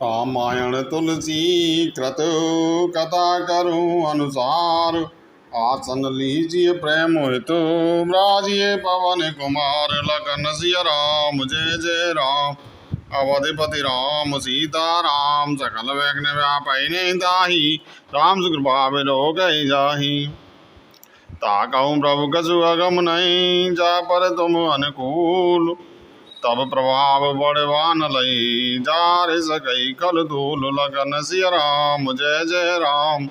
रामायण तुलसी कृत कथा करूं अनुसार। आसन लीजिए प्रेम हेतु राजिए पवन कुमार। लखन सिया राम जय जय राम। अवधिपति राम सीता राम। सकल विघ्न व्यापै ताहि। राम सुकृपा बिलो गई जाहि। ताकहु प्रभु कछु अगम नहीं। जा पर तुम अनुकूल। तब प्रभाव बड़वान लई। जार सकई कल धूल। लगन सिया राम जय जय राम।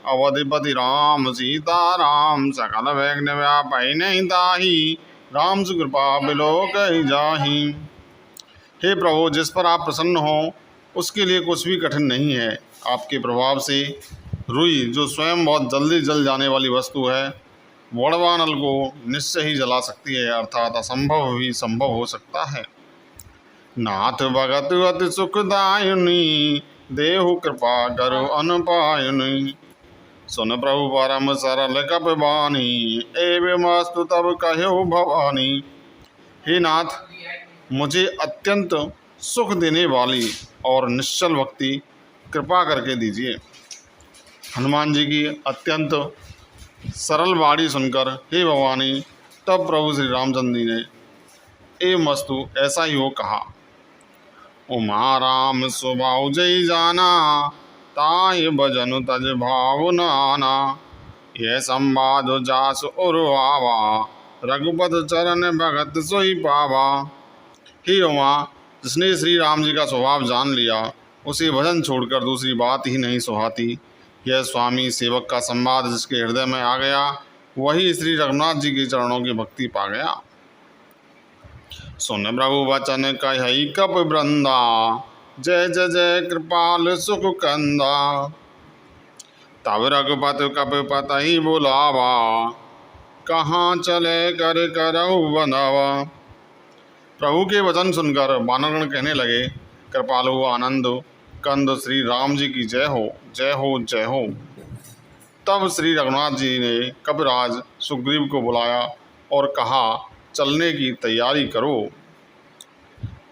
अवधिपति राम सीता राम। सकल विघ्न व्यापै ताहि। राम सुकृपा बिलो कहि जाहि। हे प्रभु, जिस पर आप प्रसन्न हो उसके लिए कुछ भी कठिन नहीं है। आपके प्रभाव से रुई, जो स्वयं बहुत जल्दी जल जाने वाली वस्तु है, बड़वानल को निश्चय ही जला सकती है, अर्थात असंभव भी संभव हो सकता है। नाथ भगत अति सुखदायुनि। देहु कृपा करु अनुपायुनि। सुन प्रभु परम सरल कप बानी। एवमस्तु तब कह्यो भवानी। हे नाथ, मुझे अत्यंत सुख देने वाली और निश्चल भक्ति कृपा करके दीजिए। हनुमान जी की अत्यंत सरल वाणी सुनकर हे भवानी, तब प्रभु श्री रामचंद्र जी ने ए मस्तु ऐसा ही हो कहा। उमा राम स्वभाव जय जाना। ताहि भजनु तज भाव नाना। यह संवाद जास उर आवा। रघुपत चरण भगत सोई पावा। हे उमा, जिसने श्री राम जी का स्वभाव जान लिया उसे भजन छोड़कर दूसरी बात ही नहीं सुहाती। यह स्वामी सेवक का संवाद जिसके हृदय में आ गया वही श्री रघुनाथ जी के चरणों की भक्ति पा गया। सुन प्रभु वचन कहि कप वृंदा। जय जय जय कृपाल सुख कंदा। तब रघुपति कपिपति बुलावा। कहाँ चले कर करहु बनावा। प्रभु के वचन सुनकर वानरगण कहने लगे, कृपालु आनंद कंद श्री राम जी की जय हो जय हो जय हो। तब श्री रघुनाथ जी ने कपिराज सुग्रीव को बुलाया और कहा, चलने की तैयारी करो।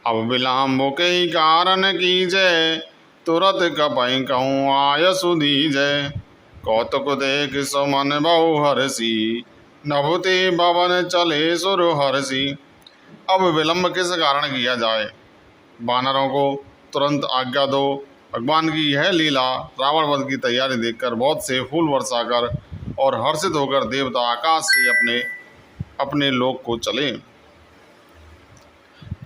अब विलम्ब के ही कारण कीजय। तुरत कपहि कहूँ आयसु दीजय। कौतुक देख सुमन बहु हर्षि। नभुते भवन चले सुर हर्षि। अब विलंब किस कारण किया जाए। वानरों को तुरंत आज्ञा दो। भगवान की यह लीला रावण वध की तैयारी देखकर बहुत से फूल बरसाकर और हर्षित होकर देवता आकाश से अपने अपने लोक को चले।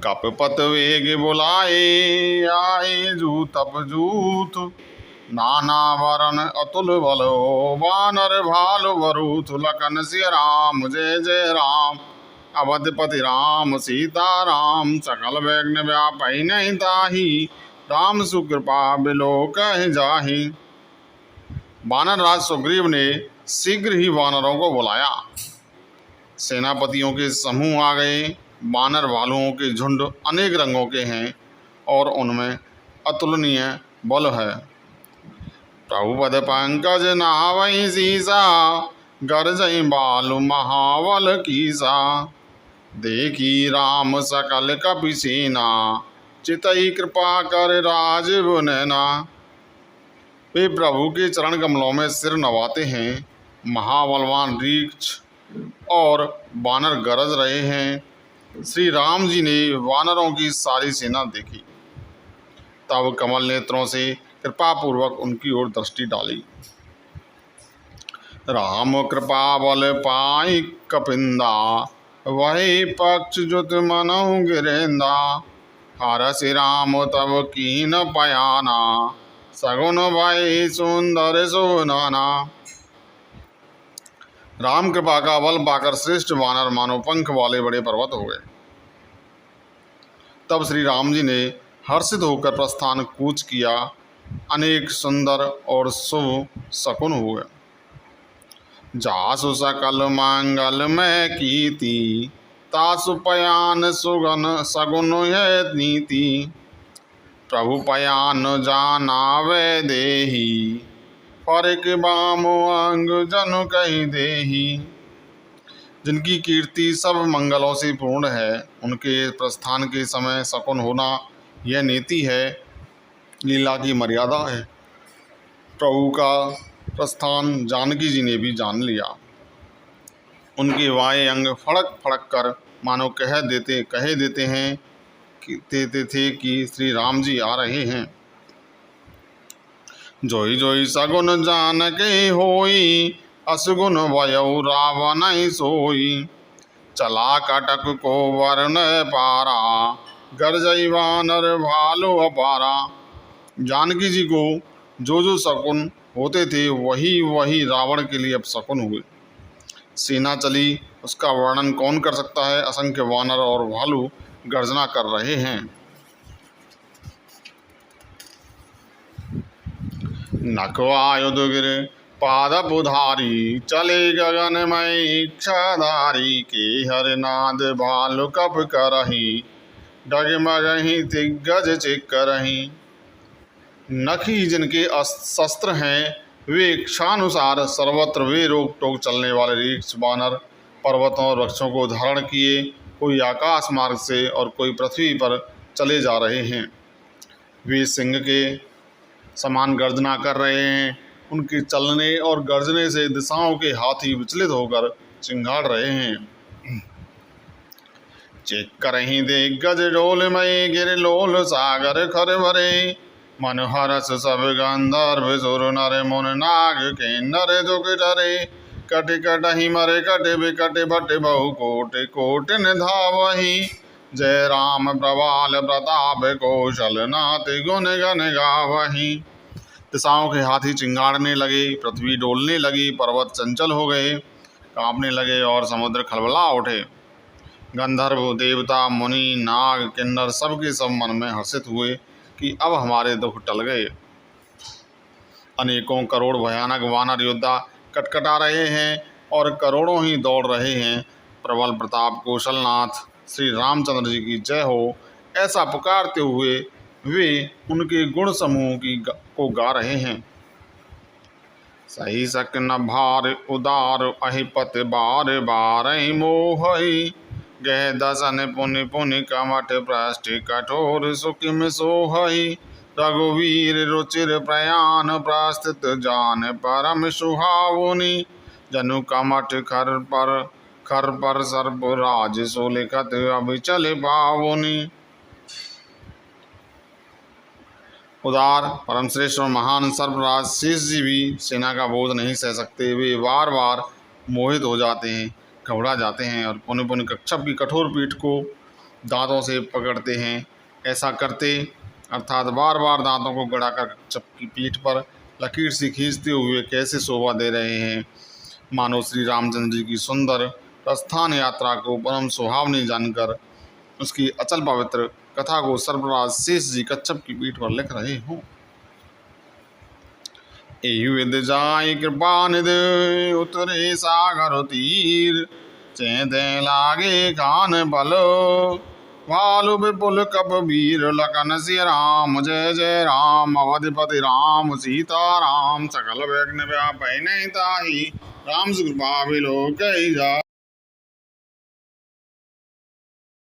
कपपत वेग बुलाए। आए जूत तप जूथ। नाना वरण अतुल बलो। वानर भालु वरूथ। लखन सिया राम जय जय राम। अवधिपति राम सीता राम। सकल विघ्न व्यापै ताहि। राम सुकृपा बिलो कहि जाहि। वानर राज सुग्रीव ने शीघ्र ही वानरों को बुलाया। सेनापतियों के समूह आ गए। वानर भालुओं के झुंड अनेक रंगों के हैं और उनमें अतुलनीय बल है। प्रभुपद पंकज नावहि सीसा। गरजई बालु महाबल कीसा। देखी राम सकल कपि सेना। चितई कृपा कर राजीव नैना। वे प्रभु के चरण कमलों में सिर नवाते हैं। महाबलवान रीछ और वानर गरज रहे हैं। श्री राम जी ने वानरों की सारी सेना देखी, तब कमल नेत्रों से कृपा पूर्वक उनकी ओर दृष्टि डाली। राम कृपा बल पाई कपिंदा। वही पक्ष जुत मनहु गिरेंदा। हरसि राम तब कीन पयाना। सगुन भई सुंदर सुनाना। राम कृपा का बल पाकर श्रेष्ठ वानर मानो पंख वाले बड़े पर्वत हो गए। तब श्री राम जी ने हर्षित होकर प्रस्थान कूच किया। अनेक सुंदर और शुभ शकुन हुए। जासु सकल मंगल में कीति। तासु पयान सुगन सगुन है नीति। प्रभु पयान जानावे देहि। फरिक बाम अंग जनु कहि देहि। जिनकी कीर्ति सब मंगलों से पूर्ण है, उनके प्रस्थान के समय शकुन होना यह नीति है। लीला की मर्यादा है। प्रभु का प्रस्थान जानकी जी ने भी जान लिया। उनके वाये अंग फड़क फड़क कर मानो कह देते हैं कि देते थे कि श्री राम जी आ रहे हैं। जोई जोई सगुन जानके होई, असगुन वयौ रावण सोई। चला कटक को वरण पारा, गरजई वानर भालू अपारा। जानकी जी को जो जो शकुन होते थे वही वही रावण के लिए अब शकुन हुए। सेना चली, उसका वर्णन कौन कर सकता है। असंख्य वानर और भालू गर्जना कर रहे हैं। नखवायुधगिर पादपुधारी, चले गगनमय इच्छाधारी। के हरनाद भालु कप करही, डगमगहि दिग्गज चिक करही। नखी जिनके शस्त्र हैं, वे इच्छानुसार सर्वत्र वे रोक टोक चलने वाले रीछ वानर पर्वतों और वृक्षों को धारण किए कोई आकाश मार्ग से और कोई पृथ्वी पर चले जा रहे हैं। वे सिंह के समान गर्जना कर रहे हैं। उनके चलने और गर्जने से दिशाओं के हाथी विचलित होकर चिंगाड़ रहे हैं। चेक करहीं दिग्गज डोलमय, गिर लोल सागर खर भरे। मनोहरस सब गंधर्व सुर नर मुन नाग किन्नर दुख डरे। कट कटहि मरे कट बिकट भट बहु कोट कोटिन धावहि। जय राम प्रबाल प्रताप कौशल नाथ गुण गण गावहि। दिशाओं के हाथी चिंगाड़ने लगे, पृथ्वी डोलने लगी, पर्वत चंचल हो गए, कांपने लगे और समुद्र खलबला उठे। गंधर्व देवता मुनि नाग किन्नर सबके सब मन में हर्षित हुए कि अब हमारे दुख टल गए। अनेकों करोड़ भयानक वानर योद्धा कटकटा रहे हैं और करोड़ों ही दौड़ रहे हैं। प्रबल प्रताप कौशलनाथ श्री रामचंद्र जी की जय हो, ऐसा पुकारते हुए वे उनके गुण समूह को गा रहे हैं। सही सक न भार उदार, अहिपत बार बार मोहई। गह दसन पुनि पुनि कमठ पृष्ठ, कठोर सुखिम सोहई। रघुवीर रुचिर प्रयाण, प्रस्थित जान परम सुहावनी। जनु कमठ खर पर सर्प राज, सो लिखत अभिचल पावनी। उदार परम श्रेष्ठ और महान सर्पराज शेष जी भी सेना का बोझ नहीं सह सकते। वे बार बार मोहित हो जाते हैं, घबरा जाते हैं और पुनः पुनः कच्छप की कठोर पीठ को दांतों से पकड़ते हैं। ऐसा करते अर्थात बार बार दांतों को गड़ाकर कच्छप की पीठ पर लकीर से खींचते हुए कैसे शोभा दे रहे हैं, मानो श्री रामचंद्र जी की सुंदर प्रस्थान यात्रा को परम सुहावनी जानकर उसकी अचल पवित्र कथा को सर्पराज शेष जी कच्छप की पीठ पर लिख रहे हों। एहि विद जाय कृपा निधि, उतरे सागर तीर। चेते लागे कान बलो, भालु विपुल कप वीर। लखन सिय राम, जय जय राम। अवधिपति राम सीता राम, सकल विघ्न व्यापै नहीं ताहि। राम कृपा बिलो कहि जाय।